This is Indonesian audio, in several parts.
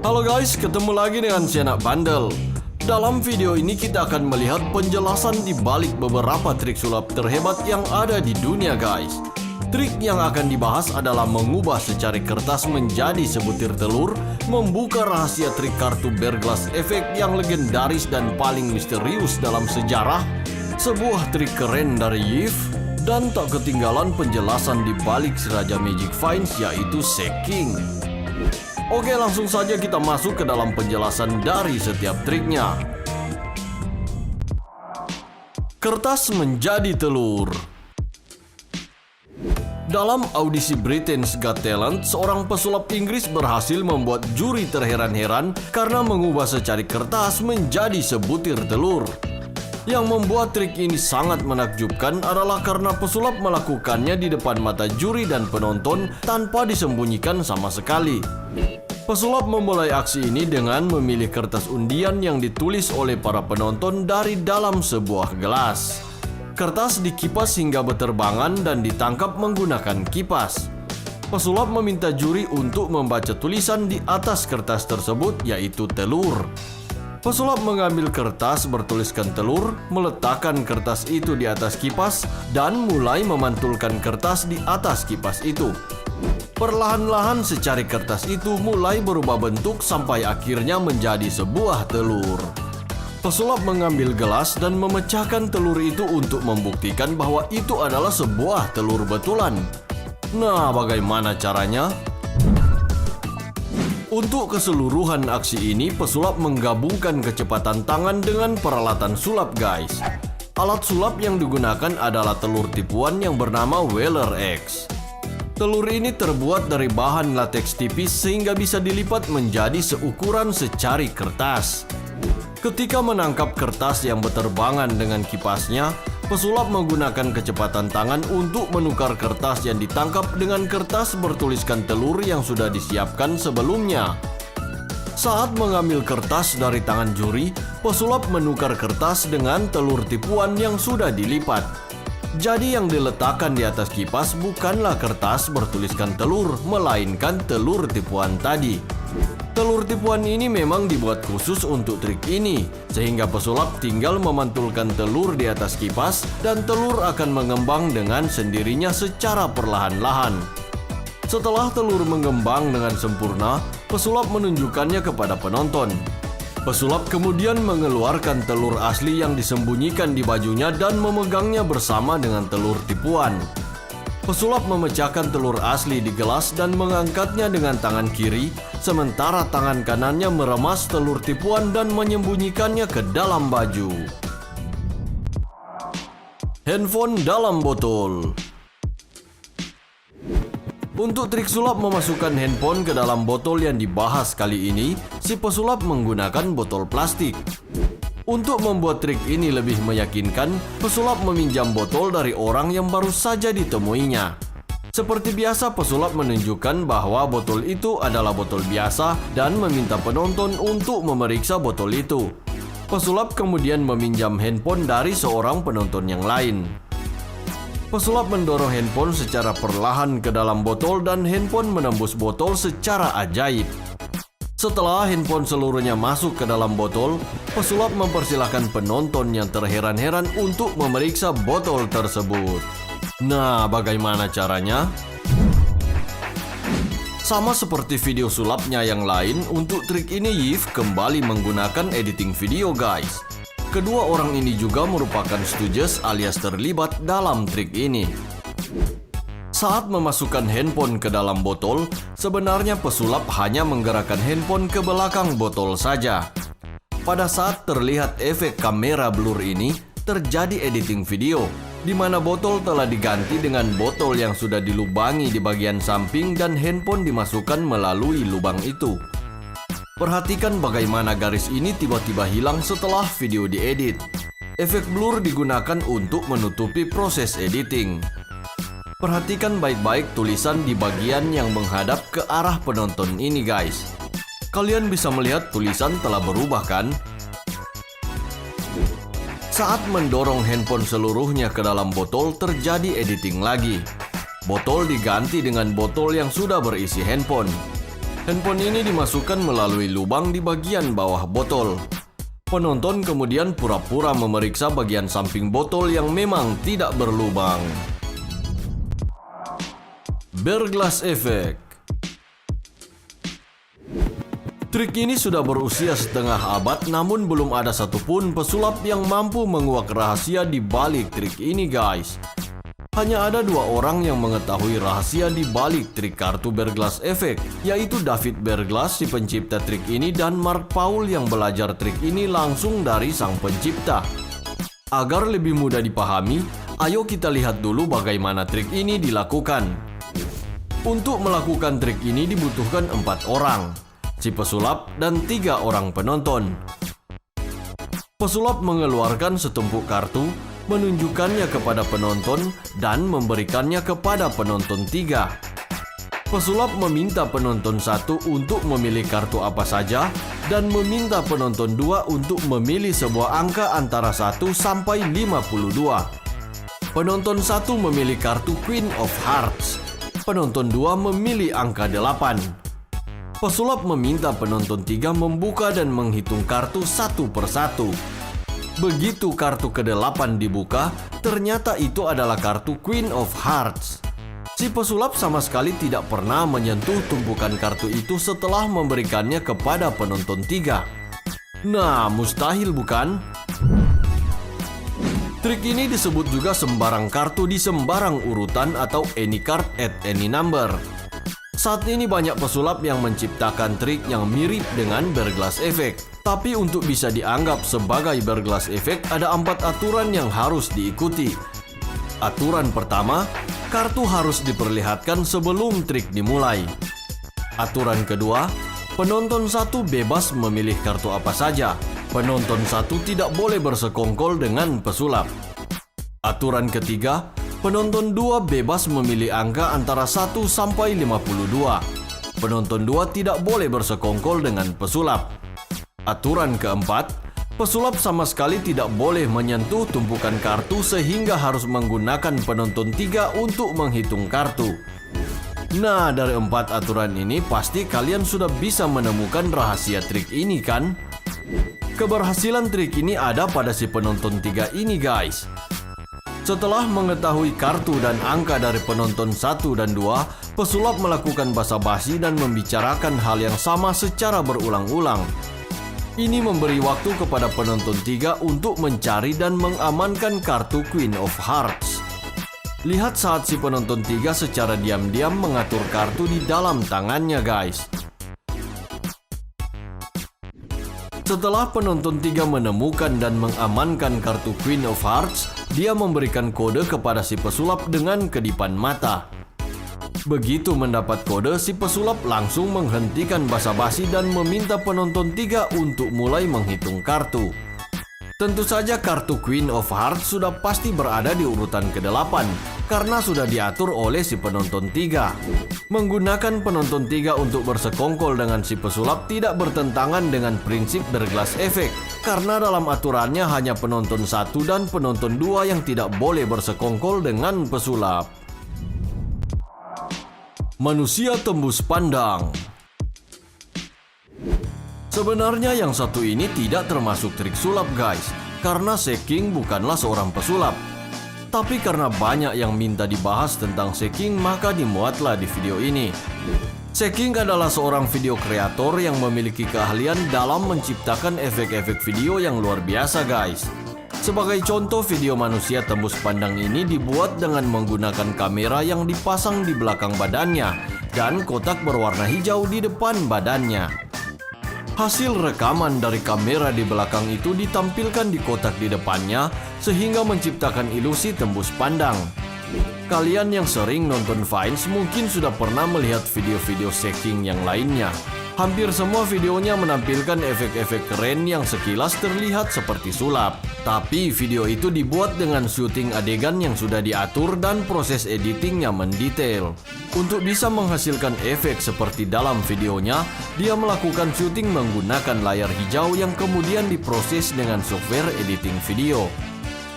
Halo guys, ketemu lagi dengan si anak bandel. Dalam video ini kita akan melihat penjelasan di balik beberapa trik sulap terhebat yang ada di dunia guys. Trik yang akan dibahas adalah mengubah secari kertas menjadi sebutir telur, membuka rahasia trik kartu Bearglass efek yang legendaris dan paling misterius dalam sejarah, sebuah trik keren dari Yves, dan tak ketinggalan penjelasan di balik si Raja Magic Finds yaitu Shaking. Oke, langsung saja kita masuk ke dalam penjelasan dari setiap triknya. Kertas menjadi telur. Dalam audisi Britain's Got Talent, seorang pesulap Inggris berhasil membuat juri terheran-heran karena mengubah secari kertas menjadi sebutir telur. Yang membuat trik ini sangat menakjubkan adalah karena pesulap melakukannya di depan mata juri dan penonton tanpa disembunyikan sama sekali. Pesulap memulai aksi ini dengan memilih kertas undian yang ditulis oleh para penonton dari dalam sebuah gelas. Kertas dikipas hingga berterbangan dan ditangkap menggunakan kipas. Pesulap meminta juri untuk membaca tulisan di atas kertas tersebut, yaitu telur. Pesulap mengambil kertas bertuliskan telur, meletakkan kertas itu di atas kipas, dan mulai memantulkan kertas di atas kipas itu. Perlahan-lahan secari kertas itu mulai berubah bentuk sampai akhirnya menjadi sebuah telur. Pesulap mengambil gelas dan memecahkan telur itu untuk membuktikan bahwa itu adalah sebuah telur betulan. Nah, bagaimana caranya? Untuk keseluruhan aksi ini, pesulap menggabungkan kecepatan tangan dengan peralatan sulap guys. Alat sulap yang digunakan adalah telur tipuan yang bernama Weller X. Telur ini terbuat dari bahan lateks tipis sehingga bisa dilipat menjadi seukuran secari kertas. Ketika menangkap kertas yang berterbangan dengan kipasnya, pesulap menggunakan kecepatan tangan untuk menukar kertas yang ditangkap dengan kertas bertuliskan telur yang sudah disiapkan sebelumnya. Saat mengambil kertas dari tangan juri, pesulap menukar kertas dengan telur tipuan yang sudah dilipat. Jadi yang diletakkan di atas kipas bukanlah kertas bertuliskan telur, melainkan telur tipuan tadi. Telur tipuan ini memang dibuat khusus untuk trik ini, sehingga pesulap tinggal memantulkan telur di atas kipas dan telur akan mengembang dengan sendirinya secara perlahan-lahan. Setelah telur mengembang dengan sempurna, pesulap menunjukkannya kepada penonton. Pesulap kemudian mengeluarkan telur asli yang disembunyikan di bajunya dan memegangnya bersama dengan telur tipuan. Pesulap memecahkan telur asli di gelas dan mengangkatnya dengan tangan kiri, sementara tangan kanannya meremas telur tipuan dan menyembunyikannya ke dalam baju. Handphone dalam botol. Untuk trik sulap memasukkan handphone ke dalam botol yang dibahas kali ini, si pesulap menggunakan botol plastik. Untuk membuat trik ini lebih meyakinkan, pesulap meminjam botol dari orang yang baru saja ditemuinya. Seperti biasa, pesulap menunjukkan bahwa botol itu adalah botol biasa dan meminta penonton untuk memeriksa botol itu. Pesulap kemudian meminjam handphone dari seorang penonton yang lain. Pesulap mendorong handphone secara perlahan ke dalam botol dan handphone menembus botol secara ajaib. Setelah handphone seluruhnya masuk ke dalam botol, pesulap mempersilahkan penonton yang terheran-heran untuk memeriksa botol tersebut. Nah, bagaimana caranya? Sama seperti video sulapnya yang lain, untuk trik ini Yves kembali menggunakan editing video guys. Kedua orang ini juga merupakan stooges alias terlibat dalam trik ini. Saat memasukkan handphone ke dalam botol, sebenarnya pesulap hanya menggerakkan handphone ke belakang botol saja. Pada saat terlihat efek kamera blur ini, terjadi editing video, di mana botol telah diganti dengan botol yang sudah dilubangi di bagian samping dan handphone dimasukkan melalui lubang itu. Perhatikan bagaimana garis ini tiba-tiba hilang setelah video diedit. Efek blur digunakan untuk menutupi proses editing. Perhatikan baik-baik tulisan di bagian yang menghadap ke arah penonton ini guys. Kalian bisa melihat tulisan telah berubah kan? Saat mendorong handphone seluruhnya ke dalam botol, terjadi editing lagi. Botol diganti dengan botol yang sudah berisi handphone. Handphone ini dimasukkan melalui lubang di bagian bawah botol. Penonton kemudian pura-pura memeriksa bagian samping botol yang memang tidak berlubang. Beer Glass Effect. Trik ini sudah berusia setengah abad, namun belum ada satupun pesulap yang mampu menguak rahasia di balik trik ini, guys. Hanya ada dua orang yang mengetahui rahasia di balik trik kartu Beer Glass Effect, yaitu David Beer Glass, si pencipta trik ini, dan Mark Paul yang belajar trik ini langsung dari sang pencipta. Agar lebih mudah dipahami, ayo kita lihat dulu bagaimana trik ini dilakukan. Untuk melakukan trik ini dibutuhkan 4 orang, si pesulap dan 3 orang penonton. Pesulap mengeluarkan setumpuk kartu, menunjukkannya kepada penonton, dan memberikannya kepada penonton 3. Pesulap meminta penonton 1 untuk memilih kartu apa saja, dan meminta penonton 2 untuk memilih sebuah angka antara 1 sampai 52. Penonton 1 memilih kartu Queen of Hearts. Penonton 2 memilih angka 8. Pesulap meminta penonton 3 membuka dan menghitung kartu satu persatu. Begitu kartu ke-8 dibuka, ternyata itu adalah kartu Queen of Hearts. Si pesulap sama sekali tidak pernah menyentuh tumpukan kartu itu setelah memberikannya kepada penonton 3. Nah, mustahil bukan? Trik ini disebut juga sembarang kartu di sembarang urutan atau any card at any number. Saat ini banyak pesulap yang menciptakan trik yang mirip dengan Beer Glass Effect. Tapi untuk bisa dianggap sebagai Beer Glass Effect, ada 4 aturan yang harus diikuti. Aturan pertama, kartu harus diperlihatkan sebelum trik dimulai. Aturan kedua, penonton 1 bebas memilih kartu apa saja. Penonton 1 tidak boleh bersekongkol dengan pesulap. Aturan ketiga, penonton 2 bebas memilih angka antara 1 sampai 52. Penonton 2 tidak boleh bersekongkol dengan pesulap. Aturan keempat, pesulap sama sekali tidak boleh menyentuh tumpukan kartu sehingga harus menggunakan penonton 3 untuk menghitung kartu. Nah, dari 4 aturan ini pasti kalian sudah bisa menemukan rahasia trik ini kan? Keberhasilan trik ini ada pada si penonton 3 ini, guys. Setelah mengetahui kartu dan angka dari penonton 1 dan 2, pesulap melakukan basa-basi dan membicarakan hal yang sama secara berulang-ulang. Ini memberi waktu kepada penonton 3 untuk mencari dan mengamankan kartu Queen of Hearts. Lihat saat si penonton 3 secara diam-diam mengatur kartu di dalam tangannya, guys. Setelah penonton 3 menemukan dan mengamankan kartu Queen of Hearts, dia memberikan kode kepada si pesulap dengan kedipan mata. Begitu mendapat kode, si pesulap langsung menghentikan basa-basi dan meminta penonton 3 untuk mulai menghitung kartu. Tentu saja kartu Queen of Hearts sudah pasti berada di urutan ke-8 karena sudah diatur oleh si penonton 3. Menggunakan penonton 3 untuk bersekongkol dengan si pesulap tidak bertentangan dengan prinsip Beer Glass Effect karena dalam aturannya hanya penonton 1 dan penonton 2 yang tidak boleh bersekongkol dengan pesulap. Manusia tembus pandang. Sebenarnya yang satu ini tidak termasuk trik sulap, guys, karena Seking bukanlah seorang pesulap. Tapi karena banyak yang minta dibahas tentang Seking, maka dimuatlah di video ini. Seking adalah seorang video kreator yang memiliki keahlian dalam menciptakan efek-efek video yang luar biasa, guys. Sebagai contoh, video manusia tembus pandang ini dibuat dengan menggunakan kamera yang dipasang di belakang badannya dan kotak berwarna hijau di depan badannya. Hasil rekaman dari kamera di belakang itu ditampilkan di kotak di depannya sehingga menciptakan ilusi tembus pandang. Kalian yang sering nonton Vines mungkin sudah pernah melihat video-video Seking yang lainnya. Hampir semua videonya menampilkan efek-efek keren yang sekilas terlihat seperti sulap. Tapi video itu dibuat dengan syuting adegan yang sudah diatur dan proses editingnya mendetail. Untuk bisa menghasilkan efek seperti dalam videonya, dia melakukan syuting menggunakan layar hijau yang kemudian diproses dengan software editing video.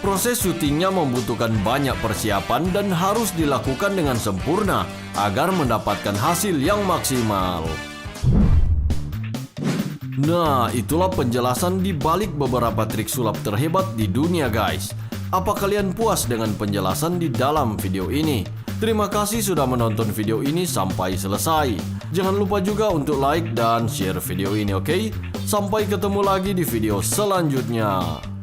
Proses syutingnya membutuhkan banyak persiapan dan harus dilakukan dengan sempurna agar mendapatkan hasil yang maksimal. Nah, itulah penjelasan di balik beberapa trik sulap terhebat di dunia guys. Apa kalian puas dengan penjelasan di dalam video ini? Terima kasih sudah menonton video ini sampai selesai. Jangan lupa juga untuk like dan share video ini, oke? Sampai ketemu lagi di video selanjutnya.